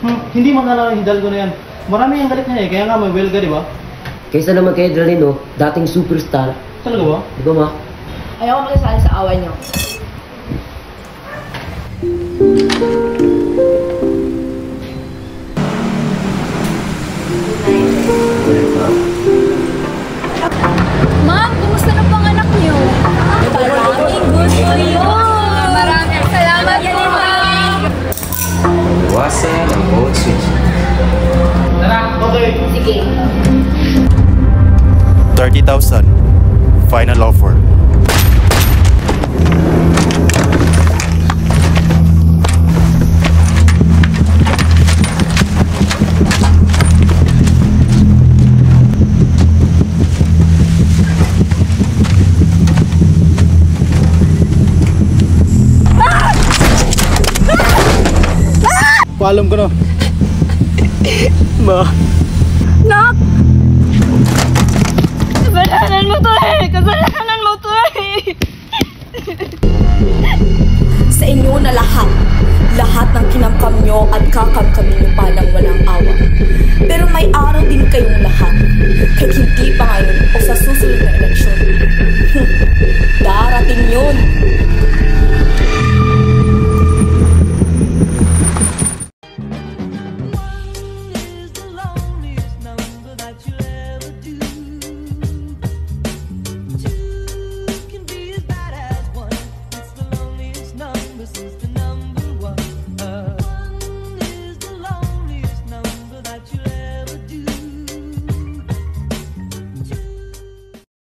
Hindi man lang Hidalgo na yan. Marami ang galit niya eh, kaya nga may welga, di ba? Kaysa naman kay Adrianino, dating superstar. Talaga ba? Di ba, ma? Ayaw ko makisali sa away niyo. Ma'am, kumusta na pang anak niyo? Maraming good for you! Maraming salamat po, ma'am! Iwasan ang code switch. Tara, okay. Sige. 30,000. Final offer. Paalam ko na. Ma. Nak! Kasalanan mo to eh! Kasalanan mo to eh! Sa inyo na lahat. Lahat ng kinamkam nyo at kakamkam nyo pa ng walang awa. Pero may araw din kayong lahat. Kahit hindi pa ngayon o sa susunod na eleksyon,